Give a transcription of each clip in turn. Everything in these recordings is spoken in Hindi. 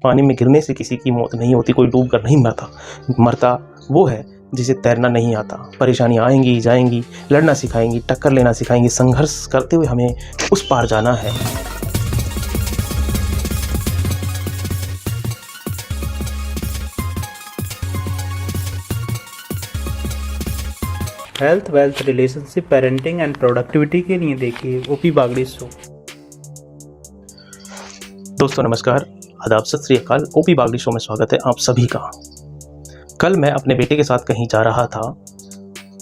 पानी में गिरने से किसी की मौत नहीं होती, कोई डूब कर नहीं मरता। मरता वो है जिसे तैरना नहीं आता। परेशानियाँ आएंगी जाएंगी, लड़ना सिखाएंगी, टक्कर लेना सिखाएंगी, संघर्ष करते हुए हमें उस पार जाना है। Health, wealth, relationship, parenting and productivity के लिए देखिए ओपी बागड़ी शो। दोस्तों नमस्कार, आदाब, सत श्री अकाल। ओपी बागड़ी शो में स्वागत है आप सभी का। कल मैं अपने बेटे के साथ कहीं जा रहा था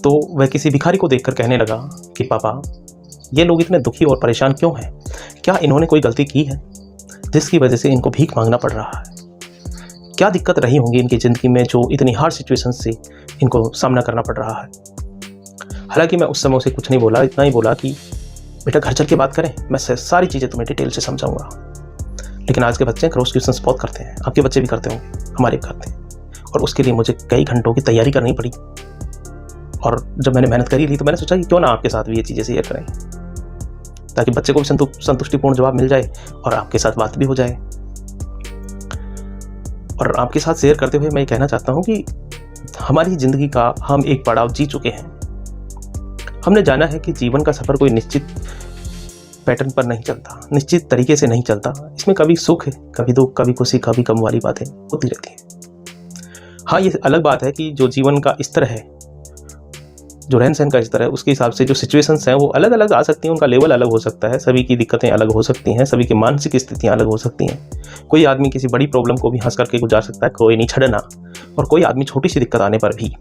तो वह किसी भिखारी को देखकर कहने लगा कि पापा, ये लोग इतने दुखी और परेशान क्यों हैं? क्या इन्होंने कोई गलती की है जिसकी वजह से इनको भीख मांगना पड़ रहा है? क्या दिक्कत रही होंगी इनकी ज़िंदगी में जो इतनी हार्ड सिचुएशन से इनको सामना करना पड़ रहा है? हालांकि मैं उस समय उसे कुछ नहीं बोला, इतना ही बोला कि बेटा घर चल के बात करें, मैं सारी चीज़ें तुम्हें डिटेल से समझाऊंगा। लेकिन आज के बच्चे क्रॉस क्वेश्चंस बहुत करते हैं, आपके बच्चे भी करते होंगे, हमारे भी करते हैं, और उसके लिए मुझे कई घंटों की तैयारी करनी पड़ी। और जब मैंने मेहनत करी ली तो मैंने सोचा कि क्यों ना आपके साथ भी ये चीज़ें शेयर करें, ताकि बच्चे को भी संतुष्टिपूर्ण जवाब मिल जाए और आपके साथ बात भी हो जाए। और आपके साथ शेयर करते हुए मैं कहना चाहता हूँ कि हमारी ज़िंदगी का हम एक पड़ाव जी चुके हैं। हमने जाना है कि जीवन का सफ़र कोई निश्चित पैटर्न पर नहीं चलता, निश्चित तरीके से नहीं चलता। इसमें कभी सुख, कभी दुख, कभी खुशी, कभी गम वाली बातें होती रहती हैं। हाँ, ये अलग बात है कि जो जीवन का स्तर है, जो रहन सहन का स्तर है, उसके हिसाब से जो सिचुएशंस हैं वो अलग अलग आ सकती हैं, उनका लेवल अलग हो सकता है। सभी की दिक्कतें अलग हो सकती हैं, सभी की मानसिक स्थितियाँ अलग हो सकती हैं। कोई आदमी किसी बड़ी प्रॉब्लम को भी हंस करके गुजार सकता है, कोई नहीं छड़ना, और कोई आदमी छोटी सी दिक्कत आने पर भी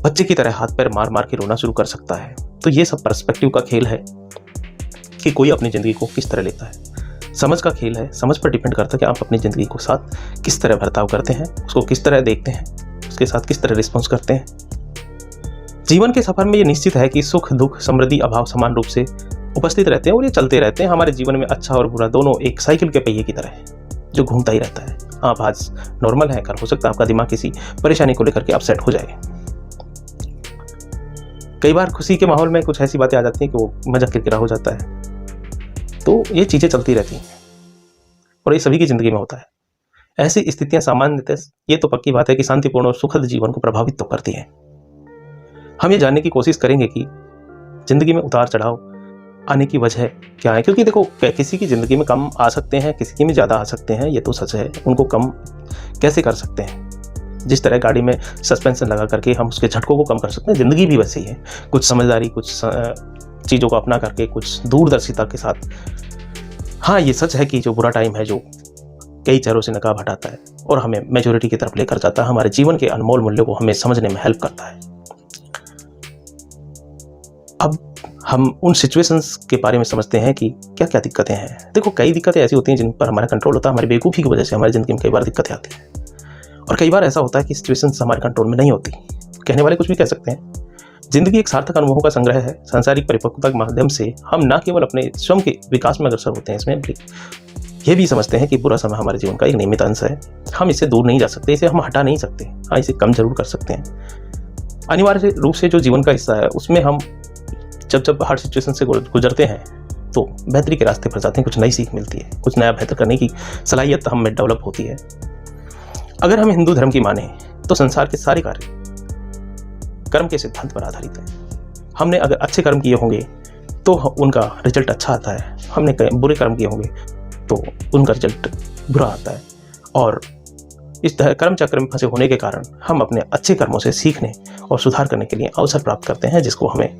बच्चे की तरह हाथ पैर मार मार के रोना शुरू कर सकता है। तो ये सब पर्सपेक्टिव का खेल है कि कोई अपनी ज़िंदगी को किस तरह लेता है। समझ का खेल है, समझ पर डिपेंड करता है कि आप अपनी ज़िंदगी को साथ किस तरह बर्ताव करते हैं, उसको किस तरह देखते हैं, उसके साथ किस तरह रिस्पॉन्स करते हैं। जीवन के सफ़र में ये निश्चित है कि सुख दुख, समृद्धि अभाव समान रूप से उपस्थित रहते हैं और ये चलते रहते हैं। हमारे जीवन में अच्छा और बुरा दोनों एक साइकिल के पहिए की तरह है जो घूमता ही रहता है। आप आज नॉर्मल है, कल हो सकता है आपका दिमाग किसी परेशानी को लेकर के अपसेट हो जाए। कई बार खुशी के माहौल में कुछ ऐसी बातें आ जाती हैं कि वो मजाक किरकिरा हो जाता है। तो ये चीज़ें चलती रहती हैं और ये सभी की ज़िंदगी में होता है। ऐसी स्थितियां सामान्यतः, ये तो पक्की बात है कि शांतिपूर्ण और सुखद जीवन को प्रभावित तो करती हैं। हम ये जानने की कोशिश करेंगे कि ज़िंदगी में उतार चढ़ाव आने की वजह क्या है, क्योंकि देखो किसी की ज़िंदगी में कम आ सकते हैं, किसी की में ज़्यादा आ सकते हैं, ये तो सच है। उनको कम कैसे कर सकते हैं? जिस तरह गाड़ी में सस्पेंशन लगा करके हम उसके झटकों को कम कर सकते हैं, ज़िंदगी भी वैसे ही है। कुछ समझदारी, कुछ चीज़ों को अपना करके, कुछ दूरदर्शिता के साथ। हाँ, ये सच है कि जो बुरा टाइम है जो कई चेहरों से नकाब हटाता है और हमें मेजोरिटी की तरफ लेकर जाता है, हमारे जीवन के अनमोल मूल्यों को हमें समझने में हेल्प करता है। अब हम उन सिचुएशंस के बारे में समझते हैं कि क्या क्या दिक्कतें हैं। देखो, कई दिक्कतें ऐसी होती हैं जिन पर हमारा कंट्रोल होता है। हमारी बेवकूफ़ी की वजह से हमारी ज़िंदगी में कई बार दिक्कतें आती हैं, और कई बार ऐसा होता है कि सिचुएशंस हमारे कंट्रोल में नहीं होती। कहने वाले कुछ भी कह सकते हैं। ज़िंदगी एक सार्थक अनुभवों का संग्रह है। सांसारिक परिपक्वता के माध्यम से हम न केवल अपने स्वयं के विकास में अग्रसर होते हैं, इसमें यह भी समझते हैं कि बुरा समय हमारे जीवन का एक नियमित अंश है। हम इससे दूर नहीं जा सकते, इसे हम हटा नहीं सकते। हाँ, इसे कम जरूर कर सकते हैं। अनिवार्य रूप से जो जीवन का हिस्सा है उसमें हम जब हार्ड सिचुएशन से गुजरते हैं तो बेहतरी के रास्ते पर जाते हैं, कुछ नई सीख मिलती है, कुछ नया बेहतर करने की सलाहियत हम में डेवलप होती है। अगर हम हिंदू धर्म की माने तो संसार के सारे कार्य कर्म के सिद्धांत पर आधारित है। हमने अगर अच्छे कर्म किए होंगे तो उनका रिजल्ट अच्छा आता है, हमने बुरे कर्म किए होंगे तो उनका रिजल्ट बुरा आता है। और इस तरह कर्म चक्र में फंसे होने के कारण हम अपने अच्छे कर्मों से सीखने और सुधार करने के लिए अवसर प्राप्त करते हैं, जिसको हमें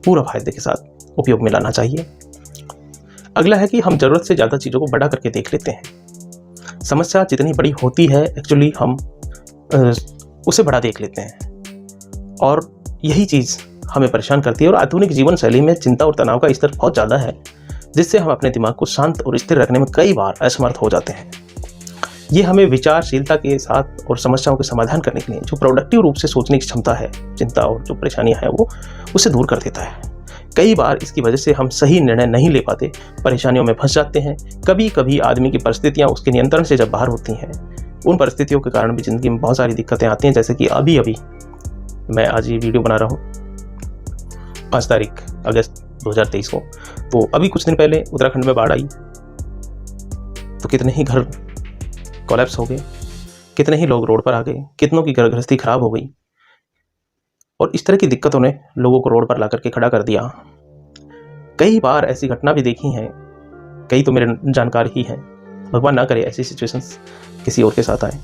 पूरा फायदे के साथ उपयोग में लाना चाहिए। अगला है कि हम ज़रूरत से ज़्यादा चीज़ों को बड़ा करके देख लेते हैं। समस्या जितनी बड़ी होती है एक्चुअली हम उसे बड़ा देख लेते हैं, और यही चीज़ हमें परेशान करती है। और आधुनिक जीवन शैली में चिंता और तनाव का स्तर बहुत ज़्यादा है, जिससे हम अपने दिमाग को शांत और स्थिर रखने में कई बार असमर्थ हो जाते हैं। ये हमें विचारशीलता के साथ और समस्याओं के समाधान करने के लिए जो प्रोडक्टिव रूप से सोचने की क्षमता है, चिंता और जो परेशानियां हैं वो उससे दूर कर देता है। कई बार इसकी वजह से हम सही निर्णय नहीं ले पाते, परेशानियों में फंस जाते हैं। कभी कभी आदमी की परिस्थितियां उसके नियंत्रण से जब बाहर होती हैं, उन परिस्थितियों के कारण भी ज़िंदगी में बहुत सारी दिक्कतें आती हैं। जैसे कि अभी मैं आज ये वीडियो बना रहा हूँ 5 तारीख अगस्त 2023 को, तो अभी कुछ दिन पहले उत्तराखंड में बाढ़ आई, तो कितने ही घर कोलैप्स हो गए, कितने ही लोग रोड पर आ गए, कितनों की घर गृहस्थी खराब हो गई। और इस तरह की दिक्कतों ने लोगों को रोड पर ला करके खड़ा कर दिया। कई बार ऐसी घटना भी देखी हैं, कई तो मेरे जानकार ही हैं, भगवान ना करे ऐसी सिचुएशंस किसी और के साथ आए,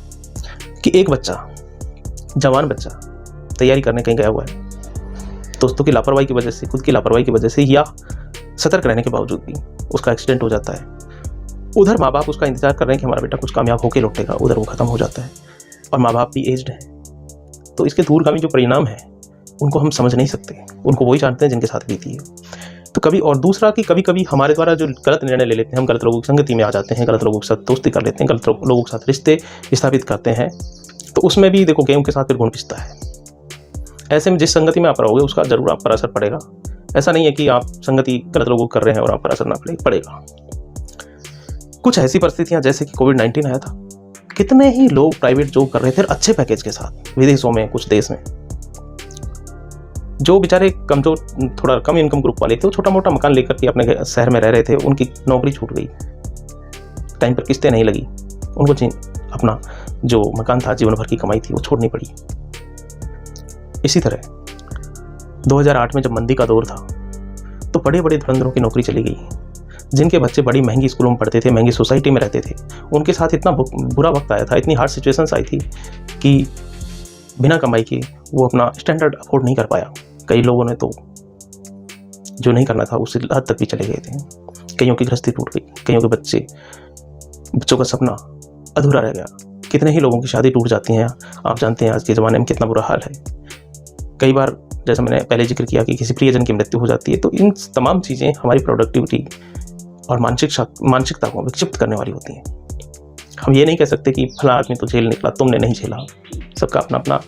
कि एक बच्चा, जवान बच्चा तैयारी करने कहीं गया हुआ है, दोस्तों की लापरवाही की वजह से, खुद की लापरवाही की वजह से या सतर्क रहने के बावजूद भी उसका एक्सीडेंट हो जाता है। उधर माँ बाप उसका इंतजार कर रहे हैं कि हमारा बेटा कुछ कामयाब होकर लौटेगा, उधर वो खत्म हो जाता है और माँ बाप भी एज्ड हैं। तो इसके दूरगामी जो परिणाम है उनको हम समझ नहीं सकते, उनको वही जानते हैं जिनके साथ बीती है। तो कभी, और दूसरा कि कभी कभी हमारे द्वारा जो गलत निर्णय ले लेते हैं, हम गलत लोगों की संगति में आ जाते हैं, गलत लोगों के साथ दोस्ती कर लेते हैं, गलत लोगों के साथ रिश्ते स्थापित करते हैं, तो उसमें भी देखो गेहूं के साथ फिर गुण पिसता है। ऐसे में जिस संगति में आप रहोगे उसका जरूर आप पर असर पड़ेगा। ऐसा नहीं है कि आप संगति गलत लोगों कर रहे हैं और आप पर असर ना पड़ेगा। कुछ ऐसी परिस्थितियां जैसे कि कोविड-19 आया था, कितने ही लोग प्राइवेट जॉब कर रहे थे अच्छे पैकेज के साथ विदेशों में, कुछ देश में। जो बेचारे कमजोर, थोड़ा कम इनकम ग्रुप वाले थे, वो छोटा मोटा मकान लेकर के अपने शहर में रह रहे थे, उनकी नौकरी छूट गई, टाइम पर किस्तें नहीं लगी, उनको अपना जो मकान था, जीवन भर की कमाई थी, वो छोड़नी पड़ी। इसी तरह 2008 में जब मंदी का दौर था तो बड़े बड़े धुरंधरों की नौकरी चली गई, जिनके बच्चे बड़ी महंगी स्कूलों में पढ़ते थे, महंगी सोसाइटी में रहते थे, उनके साथ इतना बुरा वक्त आया था, इतनी हार्ड सिचुएशंस आई थी कि बिना कमाई के वो अपना स्टैंडर्ड अफोर्ड नहीं कर पाया। कई लोगों ने तो जो नहीं करना था उस हद तक भी चले गए थे। कईयों की गृहस्थी टूट गई, कईयों के बच्चों का सपना अधूरा रह गया, कितने ही लोगों की शादी टूट जाती हैं। आप जानते हैं आज के ज़माने में कितना बुरा हाल है। कई बार जैसा मैंने पहले जिक्र किया कि किसी प्रियजन की मृत्यु हो जाती है। तो इन तमाम चीज़ें हमारी प्रोडक्टिविटी और मानसिकता को विक्षिप्त करने वाली होती हैं। हम ये नहीं कह सकते कि फला आदमी तो झेल निकला, तुमने नहीं झेला। सबका अपना अपना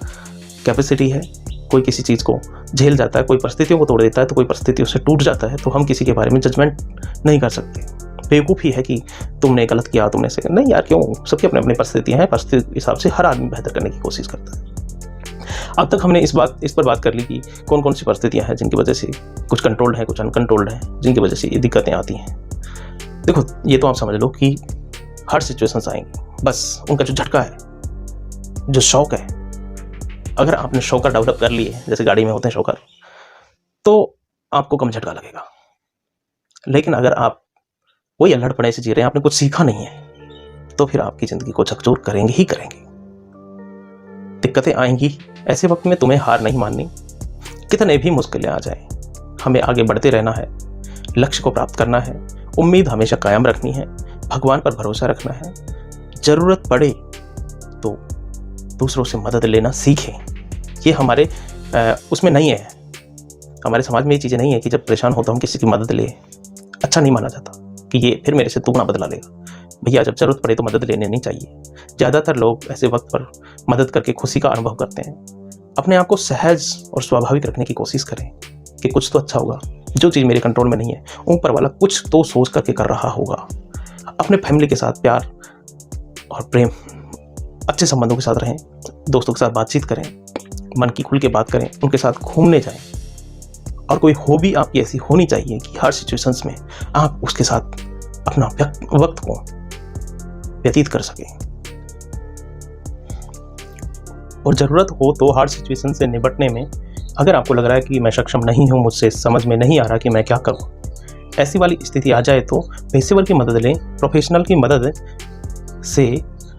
कैपेसिटी है। कोई किसी चीज़ को झेल जाता है, कोई परिस्थितियों को तोड़ देता है, तो कोई परिस्थितियों से टूट जाता है। तो हम किसी के बारे में जजमेंट नहीं कर सकते। बेवकूफ़ी है कि तुमने गलत किया, तुमने से नहीं यार, क्यों? सबकी अपनी अपनी परिस्थितियाँ हैं। परिस्थिति के हिसाब से हर आदमी बेहतर करने की कोशिश करता है। अब तक हमने इस पर बात कर ली कि कौन कौन सी परिस्थितियाँ हैं जिनकी वजह से कुछ कंट्रोल्ड है, कुछ अनकंट्रोल्ड है, जिनकी वजह से ये दिक्कतें आती हैं। देखो, ये तो आप समझ लो कि हर सिचुएशंस आएंगी, बस उनका जो झटका है, जो शौक है, अगर आपने शौकर डेवलप कर लिए, जैसे गाड़ी में होते हैं शौकर, तो आपको कम झटका लगेगा। लेकिन अगर आप वही अल्हड़पने से जी रहे हैं, आपने कुछ सीखा नहीं है, तो फिर आपकी ज़िंदगी को झकझोर करेंगे ही करेंगे। दिक्कतें आएंगी, ऐसे वक्त में तुम्हें हार नहीं माननी। कितने भी मुश्किलें आ जाएं, हमें आगे बढ़ते रहना है, लक्ष्य को प्राप्त करना है, उम्मीद हमेशा कायम रखनी है, भगवान पर भरोसा रखना है। ज़रूरत पड़े तो दूसरों से मदद लेना सीखें। ये हमारे उसमें नहीं है, हमारे समाज में ये चीज़ें नहीं है कि जब परेशान हो तो हम किसी की मदद लें। अच्छा नहीं माना जाता कि ये फिर मेरे से दुगना बदला लेगा। भैया, जब ज़रूरत पड़े तो मदद लेनी नहीं चाहिए। ज़्यादातर लोग ऐसे वक्त पर मदद करके खुशी का अनुभव करते हैं। अपने आप को सहज और स्वाभाविक रखने की कोशिश करें कि कुछ तो अच्छा होगा। जो चीज़ मेरे कंट्रोल में नहीं है, ऊपर वाला कुछ तो सोच करके कर रहा होगा। अपने फैमिली के साथ प्यार और प्रेम, अच्छे संबंधों के साथ रहें, दोस्तों के साथ बातचीत करें, मन की खुल के बात करें, उनके साथ घूमने जाएं। और कोई हॉबी आपकी ऐसी होनी चाहिए कि हर सिचुएशंस में आप उसके साथ अपना वक्त को व्यतीत कर सकें। और ज़रूरत हो तो हर सिचुएशन से निपटने में अगर आपको लग रहा है कि मैं सक्षम नहीं हूँ, मुझसे समझ में नहीं आ रहा कि मैं क्या करूँ, ऐसी वाली स्थिति आ जाए तो पेशेवर की मदद लें। प्रोफेशनल की मदद से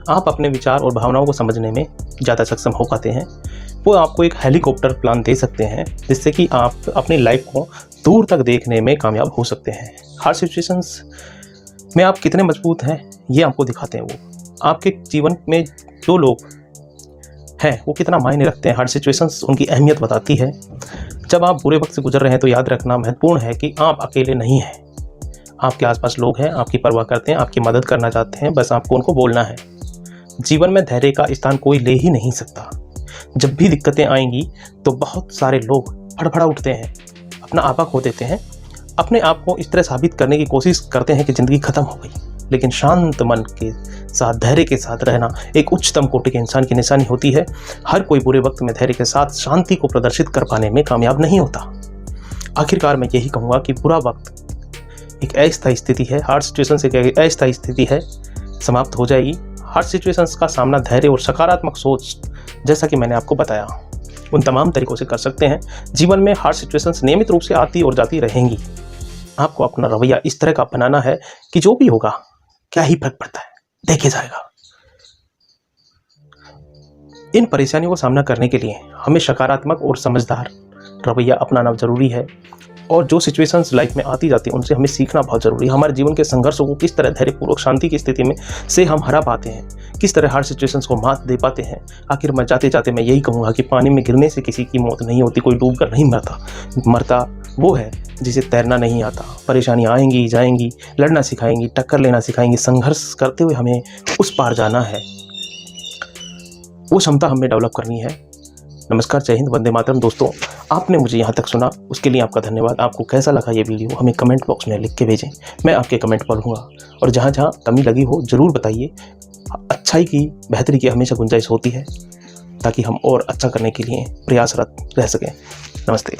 आप अपने विचार और भावनाओं को समझने में ज़्यादा सक्षम हो पाते हैं। वो आपको एक हेलीकॉप्टर प्लान दे सकते हैं जिससे कि आप अपनी लाइफ को दूर तक देखने में कामयाब हो सकते हैं। हर सिचुएशंस में आप कितने मजबूत हैं ये आपको दिखाते हैं। वो आपके जीवन में जो लोग हैं वो कितना मायने रखते हैं। हर सिचुएशंस उनकी अहमियत बताती है। जब आप बुरे वक्त से गुजर रहे हैं तो याद रखना महत्वपूर्ण है कि आप अकेले नहीं हैं। आपके आसपास लोग हैं, आपकी परवाह करते हैं, आपकी मदद करना चाहते हैं। बस आपको उनको बोलना है। जीवन में धैर्य का स्थान कोई ले ही नहीं सकता। जब भी दिक्कतें आएंगी तो बहुत सारे लोग फड़फड़ा उठते हैं, अपना आपा खो देते हैं, अपने आप को इस तरह साबित करने की कोशिश करते हैं कि ज़िंदगी ख़त्म हो गई। लेकिन शांत मन के साथ, धैर्य के साथ रहना एक उच्चतम कोटि के इंसान की निशानी होती है। हर कोई बुरे वक्त में धैर्य के साथ शांति को प्रदर्शित कर पाने में कामयाब नहीं होता। आखिरकार मैं यही कहूँगा कि बुरा वक्त एक अस्थायी स्थिति है। हार्ड सिचुएशन से एक अस्थायी स्थिति है, समाप्त हो जाएगी। हर सिचुएशंस का सामना धैर्य और सकारात्मक सोच, जैसा कि मैंने आपको बताया, उन तमाम तरीकों से कर सकते हैं। जीवन में हर सिचुएशंस नियमित रूप से आती और जाती रहेंगी। आपको अपना रवैया इस तरह का बनाना है कि जो भी होगा क्या ही फर्क पड़ता है, देखे जाएगा। इन परेशानियों का सामना करने के लिए हमें सकारात्मक और समझदार रवैया अपनाना जरूरी है। और जो सिचुएशंस लाइफ में आती जाती हैं उनसे हमें सीखना बहुत ज़रूरी है। हमारे जीवन के संघर्षों को किस तरह धैर्यपूर्वक शांति की स्थिति में से हम हरा पाते हैं, किस तरह हर सिचुएशंस को मात दे पाते हैं। आखिर मैं जाते जाते मैं यही कहूँगा कि पानी में गिरने से किसी की मौत नहीं होती, कोई डूब कर नहीं मरता वो है जिसे तैरना नहीं आता। परेशानियाँ आएंगी जाएंगी, लड़ना सिखाएंगी, टक्कर लेना सिखाएंगी, संघर्ष करते हुए हमें उस पार जाना है। वो क्षमता हमें डेवलप करनी है। नमस्कार, जय हिंद, वंदे मातरम। दोस्तों, आपने मुझे यहाँ तक सुना, उसके लिए आपका धन्यवाद। आपको कैसा लगा ये वीडियो हमें कमेंट बॉक्स में लिख के भेजें, मैं आपके कमेंट पढ़ूंगा। और जहाँ जहाँ कमी लगी हो ज़रूर बताइए। अच्छाई की, बेहतरी की हमेशा गुंजाइश होती है, ताकि हम और अच्छा करने के लिए प्रयासरत रह सकें। नमस्ते।